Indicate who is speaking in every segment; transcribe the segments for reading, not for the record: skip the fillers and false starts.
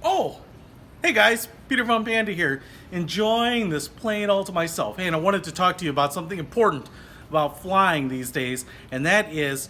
Speaker 1: Oh, hey guys, Peter from Panda here, enjoying this plane all to myself. Hey, and I wanted to talk to you about something important about flying these days, and that is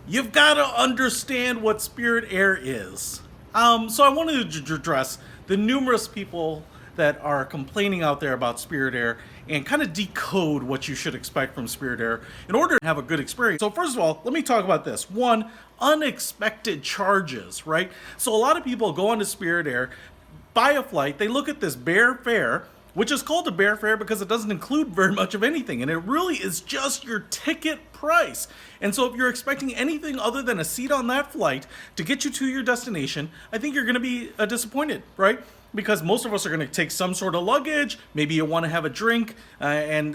Speaker 1: you've got to understand what Spirit Air is. So I wanted to address the numerous people that are complaining out there about Spirit Air and kind of decode what you should expect from Spirit Air in order to have a good experience. So first of all, let me talk about this. One, unexpected charges, right? So a lot of people go onto Spirit Air, buy a flight, they look at this bare fare, which is called a bare fare because it doesn't include very much of anything, and it really is just your ticket price. And so if you're expecting anything other than a seat on that flight to get you to your destination, I think you're going to be disappointed, right? Because most of us are going to take some sort of luggage. Maybe you want to have a drink, and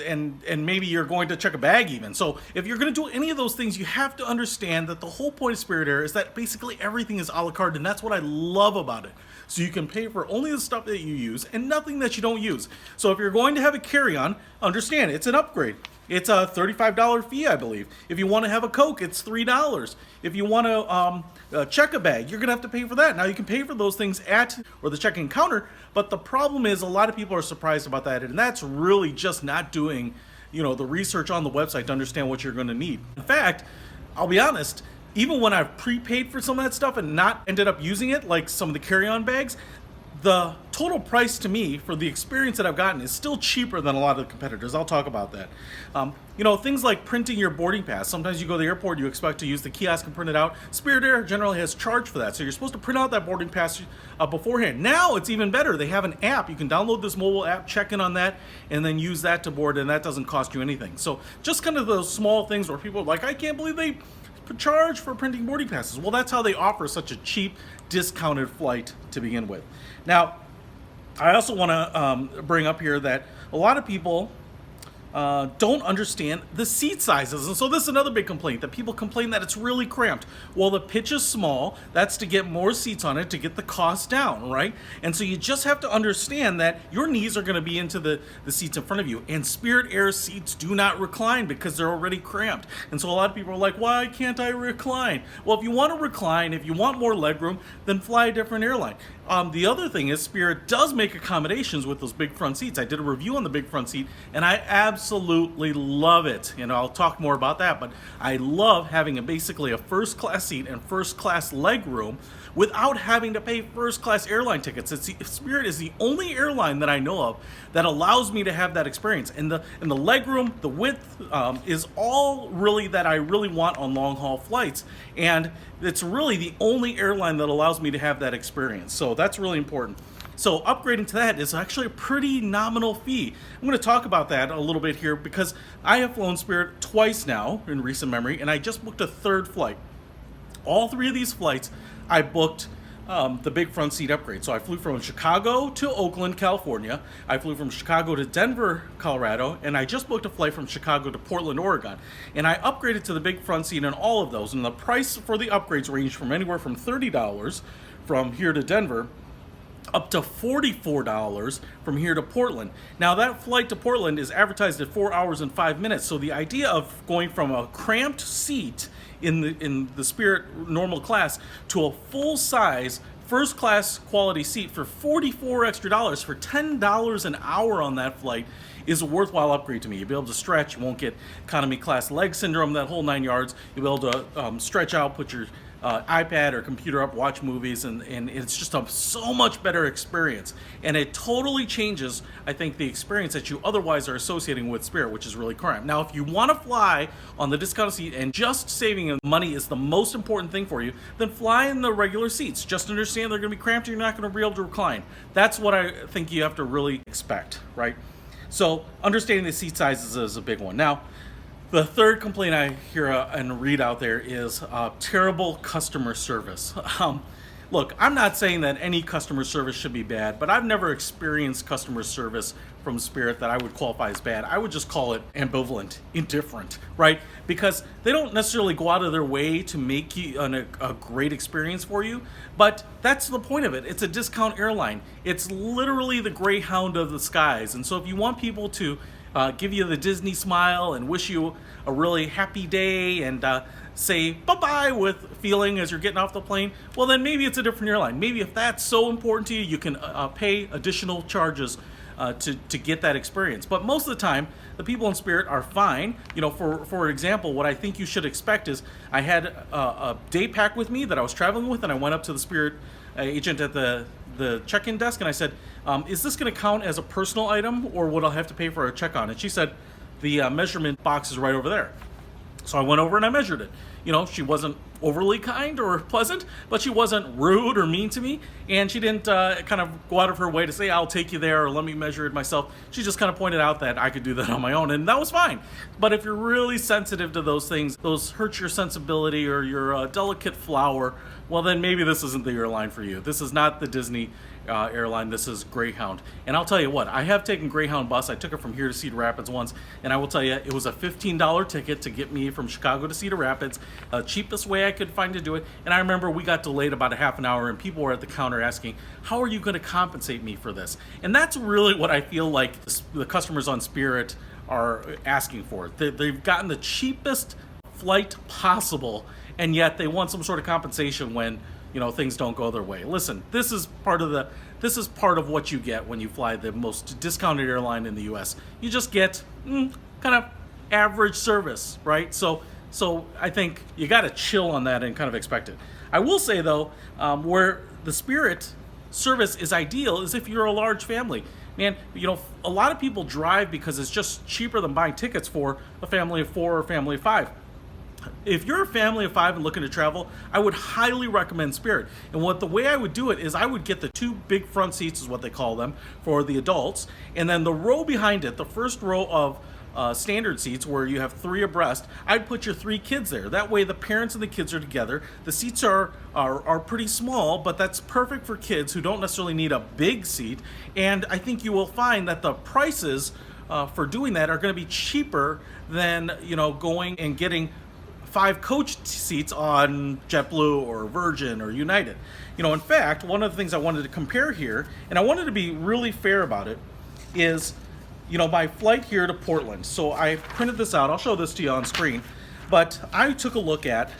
Speaker 1: maybe you're going to check a bag even. So if you're going to do any of those things, you have to understand that the whole point of Spirit Air is that basically everything is a la carte, and that's what I love about it. So you can pay for only the stuff that you use and nothing that you don't use. So if you're going to have a carry-on, understand it's an upgrade. It's a $35 fee, I believe. If you want to have a Coke, it's $3. If you want to check a bag, you're going to have to pay for that. Now, you can pay for those things at or the check-in counter, but the problem is a lot of people are surprised about that, and that's really just not doing, the research on the website to understand what you're going to need. In fact, I'll be honest, even when I've prepaid for some of that stuff and not ended up using it, like some of the carry-on bags, the total price to me for the experience that I've gotten is still cheaper than a lot of the competitors. I'll talk about that. Things like printing your boarding pass. Sometimes you go to the airport, you expect to use the kiosk and print it out. Spirit Air generally has charged for that, so you're supposed to print out that boarding pass beforehand. Now it's even better. They have an app. You can download this mobile app, check in on that, and then use that to board, and that doesn't cost you anything. So just kind of those small things where people are like, I can't believe they charge for printing boarding passes. Well, that's how they offer such a cheap, discounted flight to begin with. Now, I also want to bring up here that a lot of people don't understand the seat sizes. And so this is another big complaint, that people complain that it's really cramped. Well, the pitch is small. That's to get more seats on it to get the cost down, right? And so you just have to understand that your knees are going to be into the seats in front of you. And Spirit Air seats do not recline because they're already cramped. And so a lot of people are like, why can't I recline? Well, if you want to recline, if you want more legroom, then fly a different airline. The other thing is Spirit does make accommodations with those big front seats. I did a review on the big front seat, and I absolutely love it. I'll talk more about that, but I love having basically a first class seat and first class leg room without having to pay first class airline tickets. Spirit is the only airline that I know of that allows me to have that experience. And the leg room, the width is all really that I really want on long haul flights. And it's really the only airline that allows me to have that experience. So that's really important. So upgrading to that is actually a pretty nominal fee. I'm going to talk about that a little bit here because I have flown Spirit twice now in recent memory, and I just booked a third flight. All three of these flights, I booked the big front seat upgrade. So I flew from Chicago to Oakland, California. I flew from Chicago to Denver, Colorado, and I just booked a flight from Chicago to Portland, Oregon. And I upgraded to the big front seat in all of those. And the price for the upgrades ranged from anywhere from $30 from here to Denver up to $44 from here to Portland. Now that flight to Portland is advertised at 4 hours and 5 minutes. So the idea of going from a cramped seat in the Spirit normal class to a full size first class quality seat for $44 extra for $10 an hour on that flight is a worthwhile upgrade to me. You'll be able to stretch. You won't get economy class leg syndrome, that whole 9 yards. You'll be able to stretch out, put your iPad or computer up, watch movies, and it's just a so much better experience. And it totally changes, I think, the experience that you otherwise are associating with Spirit, which is really cramped. Now, if you want to fly on the discounted seat and just saving money is the most important thing for you, then fly in the regular seats. Just understand they're going to be cramped and you're not going to be able to recline. That's what I think you have to really expect, right? So understanding the seat sizes is a big one. Now, the third complaint I hear and read out there is terrible customer service. Look, I'm not saying that any customer service should be bad, but I've never experienced customer service from Spirit that I would qualify as bad. I would just call it ambivalent, indifferent, right? Because they don't necessarily go out of their way to make you a great experience for you, but that's the point of it. It's a discount airline. It's literally the Greyhound of the skies. And so if you want people to give you the Disney smile and wish you a really happy day and say bye-bye with feeling as you're getting off the plane, well, then maybe it's a different airline. Maybe if that's so important to you, you can pay additional charges to get that experience. But most of the time, the people in Spirit are fine. You know, for example, what I think you should expect is I had a day pack with me that I was traveling with, and I went up to the Spirit agent at the check-in desk, and I said, is this going to count as a personal item, or would I have to pay for a check-on? And she said, the measurement box is right over there. So I went over and I measured it. You know, she wasn't overly kind or pleasant, but she wasn't rude or mean to me, and she didn't kind of go out of her way to say, I'll take you there or let me measure it myself. She just kind of pointed out that I could do that on my own, and that was fine. But if you're really sensitive to those things, those hurt your sensibility or your delicate flower, well, then maybe this isn't the airline for you. This is not the Disney airline. This is Greyhound. And I'll tell you what, I have taken Greyhound bus. I took it from here to Cedar Rapids once, and I will tell you, it was a $15 ticket to get me from Chicago to Cedar Rapids, cheapest way I could find to do it. And I remember we got delayed about a half an hour, and people were at the counter asking, how are you going to compensate me for this? And that's really what I feel like the customers on Spirit are asking for. They've gotten the cheapest flight possible, and yet they want some sort of compensation when, you know, things don't go their way. Listen, this is part of what you get when you fly the most discounted airline in the U.S. You just get kind of average service, right? So I think you got to chill on that and kind of expect it. I will say though, where the Spirit service is ideal is if you're a large family. Man, you know, a lot of people drive because it's just cheaper than buying tickets for a family of 4 or a family of 5. If you're a family of 5 and looking to travel, I would highly recommend Spirit. And the way I would do it is I would get the 2 big front seats, is what they call them, for the adults, and then the row behind it, the first row of standard seats where you have 3 abreast, I'd put your 3 kids there. That way the parents and the kids are together. The seats are pretty small, but that's perfect for kids who don't necessarily need a big seat. And I think you will find that the prices for doing that are going to be cheaper than, you know, going and getting 5 coach seats on JetBlue or Virgin or United. You know, in fact, one of the things I wanted to compare here, and I wanted to be really fair about it, is, you know, my flight here to Portland. So I printed this out. I'll show this to you on screen. But I took a look at,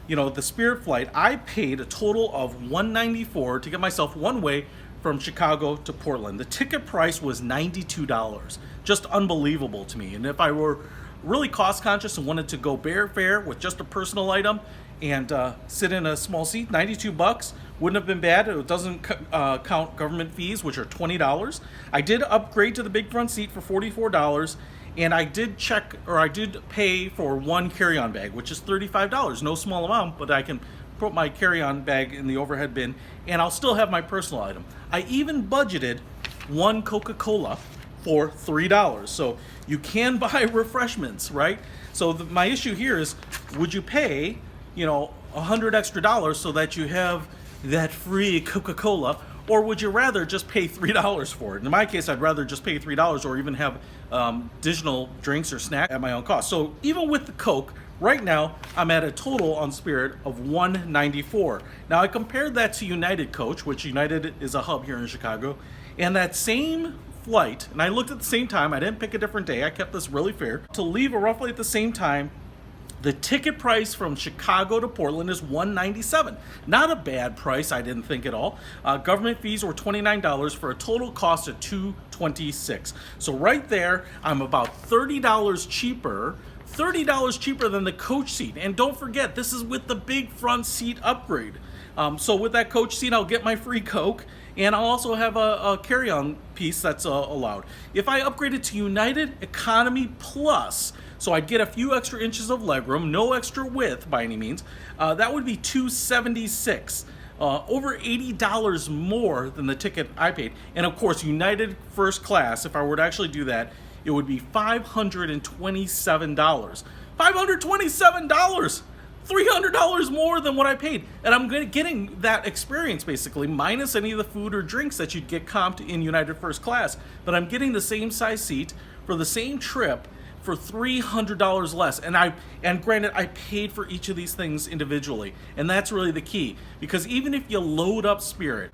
Speaker 1: you know, the Spirit flight. I paid a total of $194 to get myself one way from Chicago to Portland. The ticket price was $92. Just unbelievable to me. And if I were really cost conscious and wanted to go bare fare with just a personal item and sit in a small seat, $92 wouldn't have been bad. It doesn't count government fees, which are $20. I did upgrade to the big front seat for $44, and I did pay for 1 carry-on bag, which is $35. No small amount, but I can put my carry-on bag in the overhead bin, and I'll still have my personal item. I even budgeted 1 Coca-Cola for $3. So you can buy refreshments, right? So my issue here is, would you pay, you know, $100 extra so that you have that free Coca-Cola, or would you rather just pay $3 for it? In my case, I'd rather just pay $3 or even have additional drinks or snacks at my own cost. So even with the Coke, right now, I'm at a total on Spirit of $194. Now I compared that to United Coach, which United is a hub here in Chicago, and that same flight, and I looked at the same time, I didn't pick a different day, I kept this really fair, to leave roughly at the same time. The ticket price from Chicago to Portland is $197. Not a bad price, I didn't think at all. Government fees were $29 for a total cost of $226. So right there, I'm about $30 cheaper than the coach seat. And don't forget, this is with the big front seat upgrade. So with that coach seat, I'll get my free Coke, and I'll also have a carry-on piece that's allowed. If I upgraded to United Economy Plus, so I'd get a few extra inches of legroom, no extra width by any means, that would be $276. Over $80 more than the ticket I paid. And of course, United First Class, if I were to actually do that, it would be $527. $527! $300 more than what I paid. And I'm getting that experience basically, minus any of the food or drinks that you'd get comped in United First Class. But I'm getting the same size seat for the same trip for $300 less. And granted, I paid for each of these things individually. And that's really the key. Because even if you load up Spirit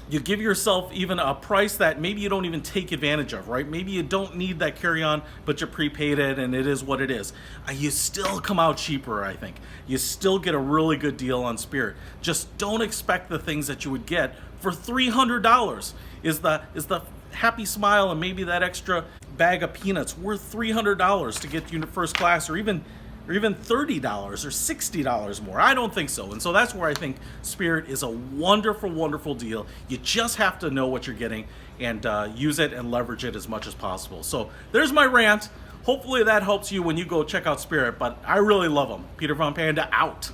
Speaker 1: You give yourself even a price that maybe you don't even take advantage of, right? Maybe you don't need that carry-on, but you prepaid it and it is what it is. You still come out cheaper, I think. You still get a really good deal on Spirit. Just don't expect the things that you would get for $300. Is the happy smile and maybe that extra bag of peanuts worth $300 to get you to first class, or even $30 or $60 more? I don't think so. And so that's where I think Spirit is a wonderful, wonderful deal. You just have to know what you're getting and use it and leverage it as much as possible. So there's my rant. Hopefully that helps you when you go check out Spirit, but I really love them. Peter Von Panda out.